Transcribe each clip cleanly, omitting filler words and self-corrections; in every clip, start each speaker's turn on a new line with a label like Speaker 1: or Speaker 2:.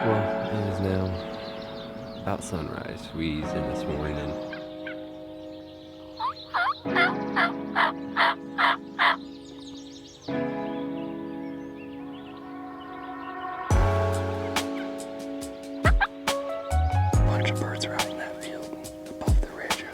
Speaker 1: Well, it is now about sunrise. We eased in this morning and a bunch of birds are out in that field above the ridge.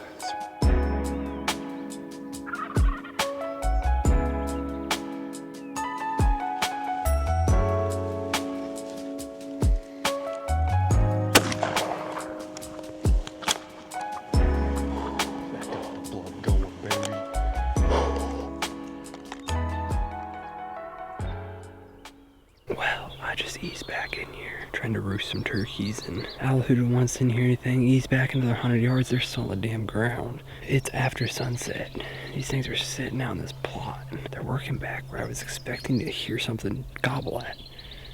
Speaker 1: Well, I just eased back in here, trying to roost some turkeys, and Alahuda once didn't hear anything, eased back another 100 yards, they're still on the damn ground. It's after sunset. These things are sitting out in this plot. They're working back where I was expecting to hear something gobble at.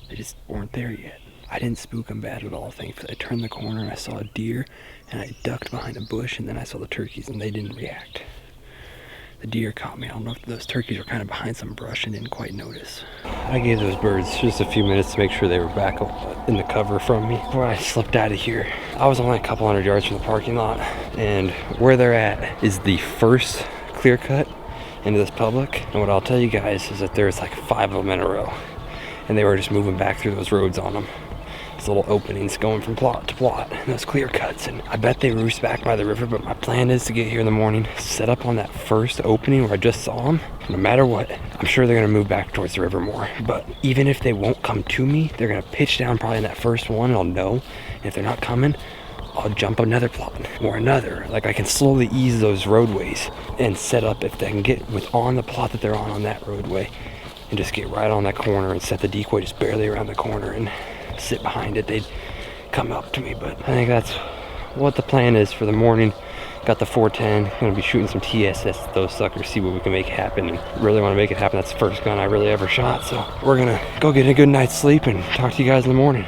Speaker 1: They just weren't there yet. I didn't spook them bad at all, thankfully. I turned the corner and I saw a deer, and I ducked behind a bush, and then I saw the turkeys, and they didn't react. The deer caught me. I don't know if those turkeys were kind of behind some brush and didn't quite notice. I gave those birds just a few minutes to make sure they were back in the cover from me before I slipped out of here. I was only a couple hundred yards from the parking lot, and where they're at is the first clear cut into this public. And what I'll tell you guys is that there's like 5 of them in a row, and they were just moving back through those roads on them. Little openings going from plot to plot, and those clear cuts, and I bet they roost back by the river. But my plan is to get here in the morning, set up on that first opening where I just saw them. No matter what, I'm sure they're gonna move back towards the river more, but even if they won't come to me, they're gonna pitch down probably in that first one, and I'll know. And if they're not coming, I'll jump another plot or another. Like, I can slowly ease those roadways and set up if they can get on the plot that they're on that roadway, and just get right on that corner and set the decoy just barely around the corner and sit behind it. They'd come up to me. But I think that's what the plan is for the morning. Got the 410, gonna be shooting some TSS at those suckers, see what we can make happen, and really want to make it happen. That's the first gun I really ever shot, so we're gonna go get a good night's sleep and talk to you guys in the morning.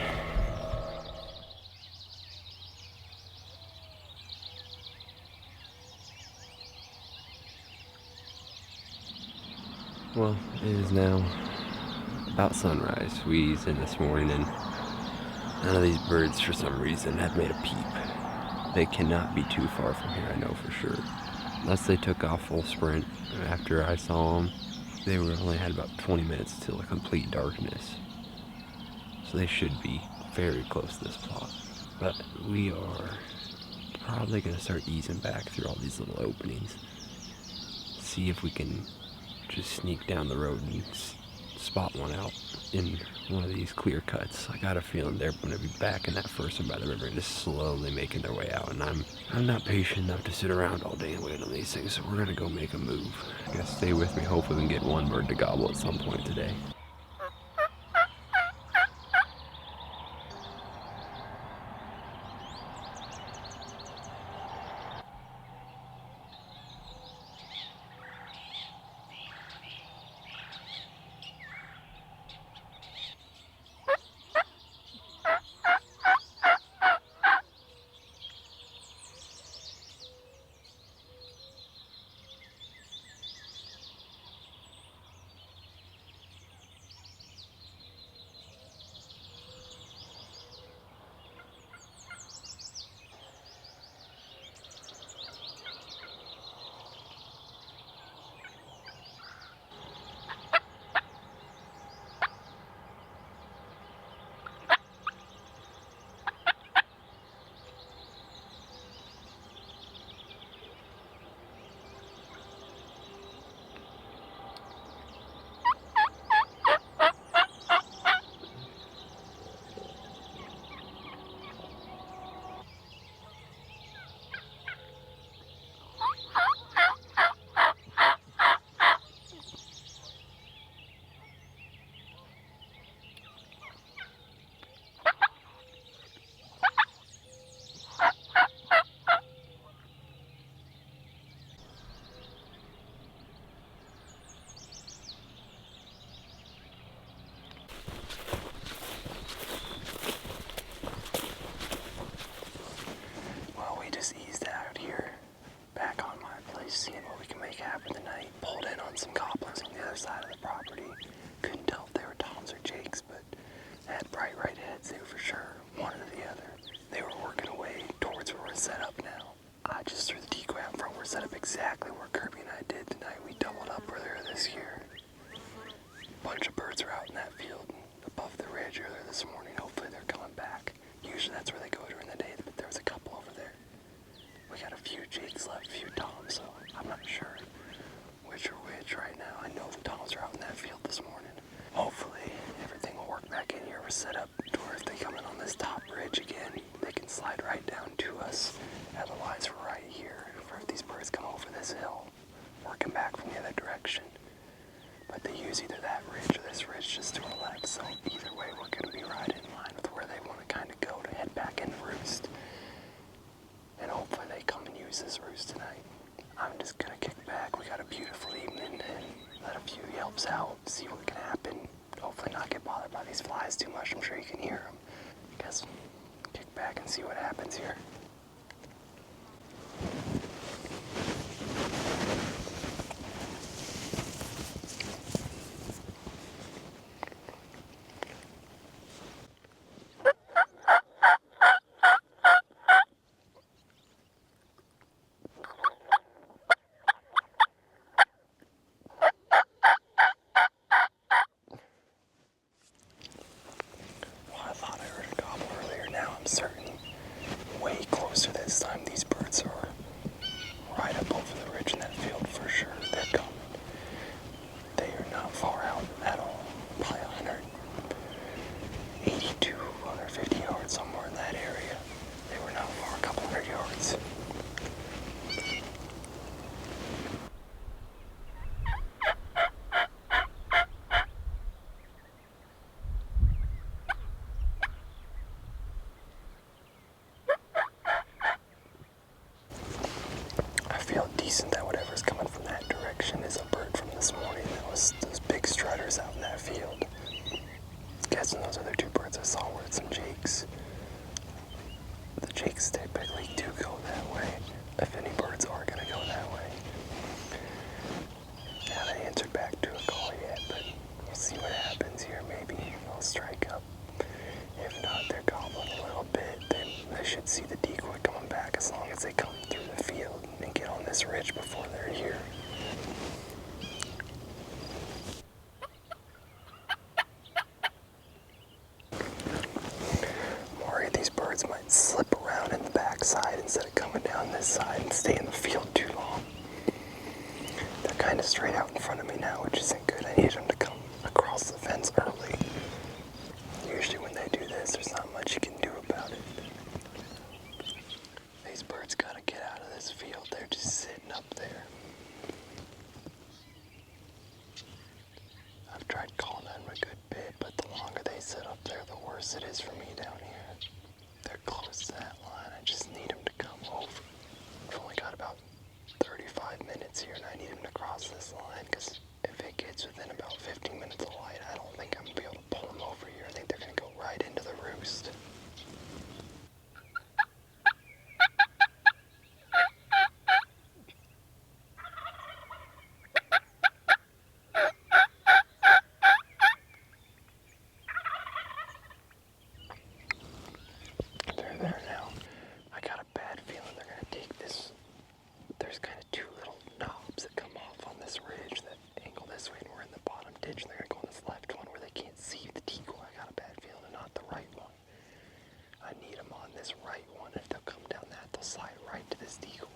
Speaker 1: Well, it is now about sunrise. We eased in this morning and none of these birds, for some reason, have made a peep. They cannot be too far from here, I know for sure. Unless they took off full sprint after I saw them. They only had about 20 minutes till a complete darkness. So they should be very close to this plot. But we are probably going to start easing back through all these little openings. See if we can just sneak down the road and spot one out in one of these clear cuts. I got a feeling they're going to be back in that first one by the river and just slowly making their way out. And I'm not patient enough to sit around all day and wait on these things, so we're going to go make a move. I guess stay with me. Hopefully we can get one bird to gobble at some point today. Usually that's where they go during the day, but there was a couple over there. We got a few Jakes left, a few Toms, so I'm not sure which are which right now. I know the Toms are out in that field this morning. Hopefully everything will work back in here. We're set up to where if they come in on this top ridge again, they can slide right down to us. Otherwise we're right here for if these birds come over this hill, working back from the other direction. But they use either that ridge or this ridge just to our left, so either way we're going to be right in line with where they want to kind of go to head back into roost. And hopefully they come and use this roost tonight. I'm just going to kick back. We got a beautiful evening and let a few yelps out, see what can happen. Hopefully not get bothered by these flies too much. I'm sure you can hear them. I guess kick back and see what happens here. I'm certain way closer this time. These birds are right up over the ridge in that field for sure. They're coming. They are not far out at all. Probably 182, 150 yards, somewhere in that area. They were not far, a couple hundred yards. Decent that whatever's coming from that direction is a bird from this morning. That was those big strutters out in that field. Guessing those other two birds I saw were some Jakes. The Jakes typically do go that way, if any birds are going to go that way. I haven't answered back to a call yet, but we'll see what happens here. Maybe I'll strike up. If not, they're gobbling a little bit. They should see the decoy coming back as long as they come through the field and get on this ridge before they're here. I'm worried these birds might slip around in the backside instead of coming down this side and stay in the field too long. They're kind of straight out in front of me now, which isn't good. I need them to come across the fence early. Usually when they do this, there's not much you can do about it. These birds gotta get out of this field. They're just sitting up there. I've tried calling them a good bit, but the longer they sit up there, the worse it is for me down here. They're close to that line. I just need them to come over. I've only got about 35 minutes here, and I need them to cross this line, because if it gets within about 15 minutes of light, I don't think I'm going to be able to pull them over here. I think they're going to go right into the roost. They're there now. I got a bad feeling they're going to take this. There's kind of two little knobs that come off on this ridge that angle this way, and we're in the bottom ditch, and they're going to go on this left one where they can't see the decoy. I got a bad feeling, not the right one. I need them on this right one. If they'll come down that, they'll slide right to this decoy.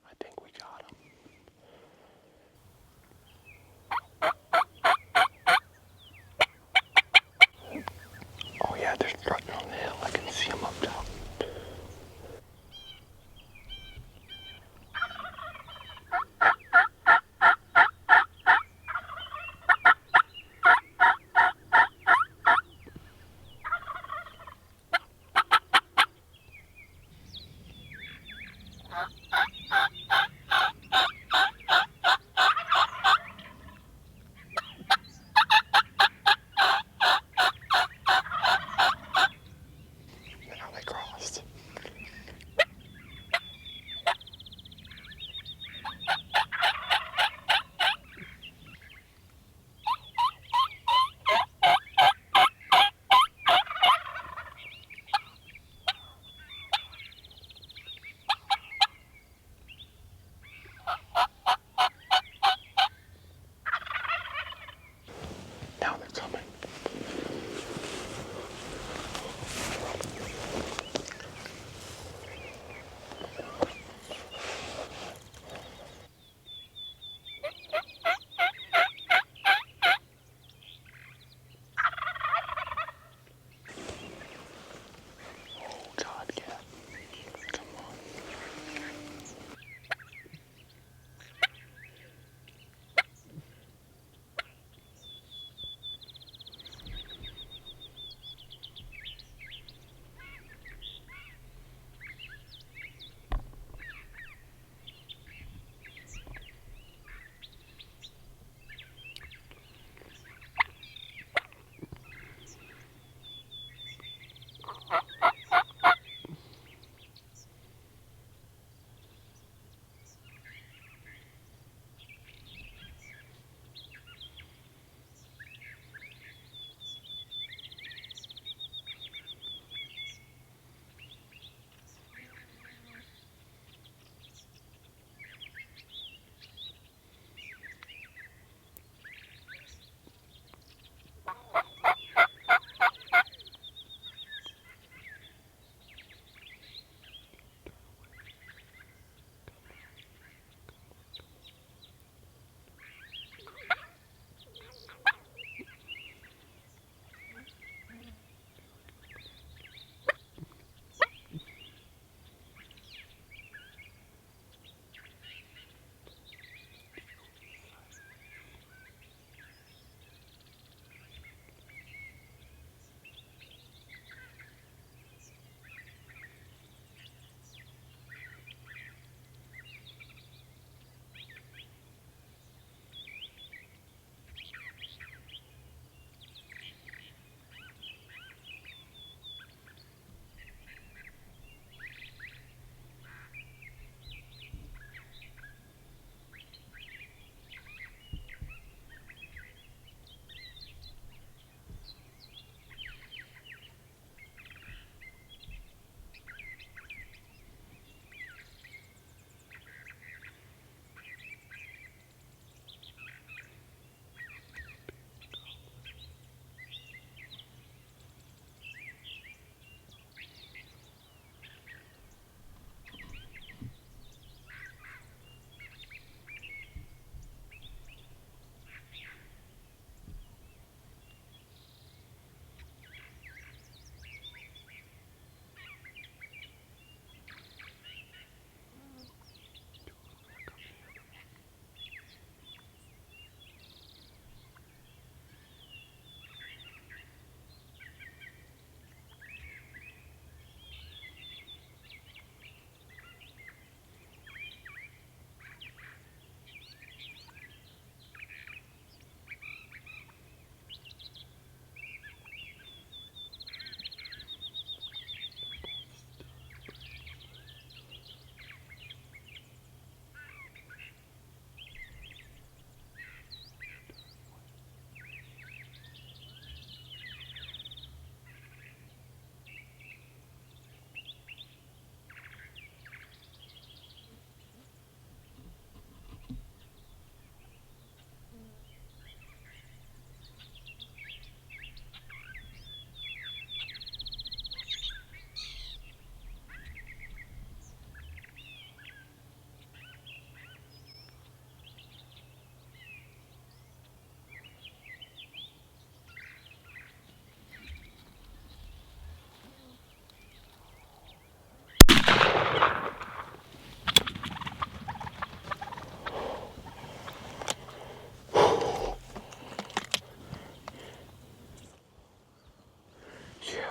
Speaker 1: I think we got them. Oh yeah, they're strutting on the hill. I can see them up top.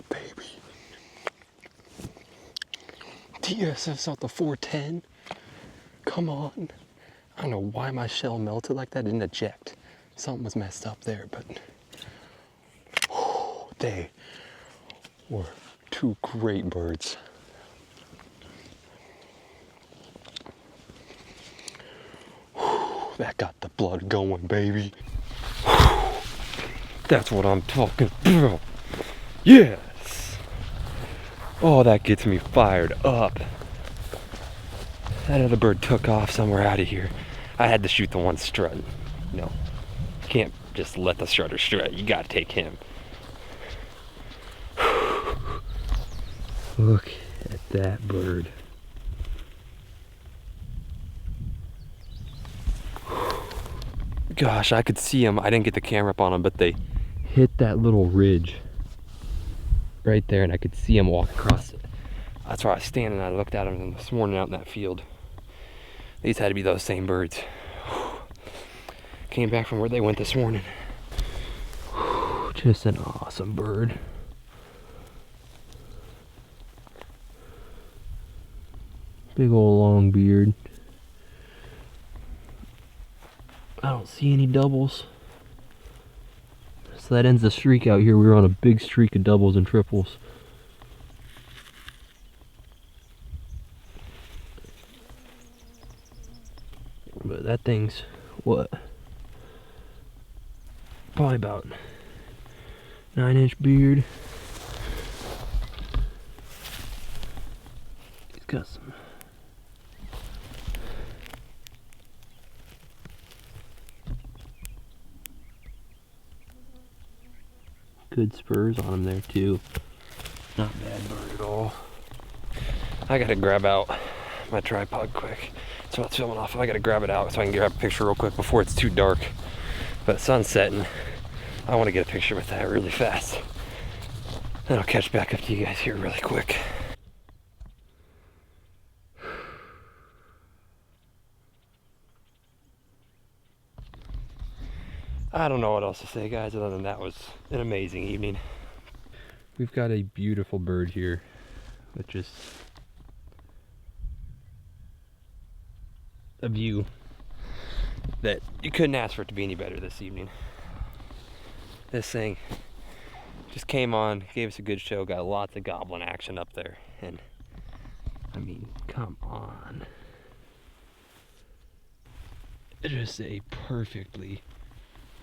Speaker 1: baby. TSS out the 410. Come on. I don't know why my shell melted like that. It didn't eject. Something was messed up there, but they were two great birds. That got the blood going, baby. That's what I'm talking about. Yes. Oh, that gets me fired up. That other bird took off somewhere out of here. I had to shoot the one strut. No, you can't just let the strutter strut. You gotta take him. Look at that bird. Gosh, I could see him. I didn't get the camera up on him, but they hit that little ridge right there, and I could see him walk across it. That's where I was standing. I looked at him this morning out in that field. These had to be those same birds. Came back from where they went this morning. Just an awesome bird. Big old long beard. I don't see any doubles. So that ends the streak out here. We were on a big streak of doubles and triples. But that thing's, what? Probably about 9-inch beard. He's got some good spurs on him there too. Not bad bird at all. I gotta grab out my tripod quick. So it's filming off. I gotta grab it out so I can grab a picture real quick before it's too dark. But sun's setting. I want to get a picture with that really fast. Then I'll catch back up to you guys here really quick. I don't know what else to say, guys, other than that was an amazing evening. We've got a beautiful bird here, with just a view that you couldn't ask for it to be any better this evening. This thing just came on, gave us a good show, got lots of goblin action up there, and I mean, come on. Just a perfectly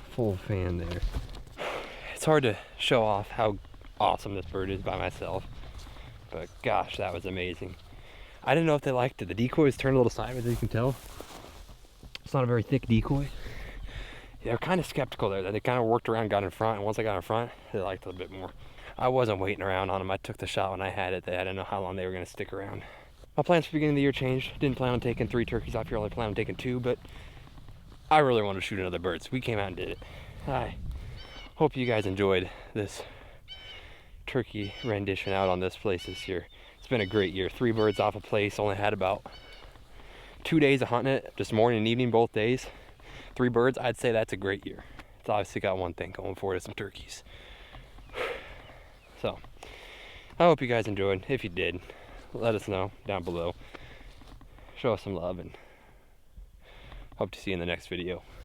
Speaker 1: full fan there. It's hard to show off how awesome this bird is by myself, but gosh, that was amazing. I didn't know if they liked it. The decoy was turned a little sideways, as you can tell. It's not a very thick decoy. They're kind of skeptical there. They kind of worked around, got in front, and once I got in front, they liked it a bit more. I wasn't waiting around on them. I took the shot when I had it. I didn't know how long they were going to stick around. My plans for the beginning of the year changed. Didn't plan on taking 3 turkeys off here. Only planned on taking 2, but I really wanted to shoot another bird, so we came out and did it. I hope you guys enjoyed this turkey rendition out on this place this year. It's been a great year. 3 birds off a place. Only had about 2 days of hunting it, just morning and evening, both days. 3 birds. I'd say that's a great year. It's obviously got one thing going for it, some turkeys. So I hope you guys enjoyed. If you did, let us know down below. Show us some love, and hope to see you in the next video.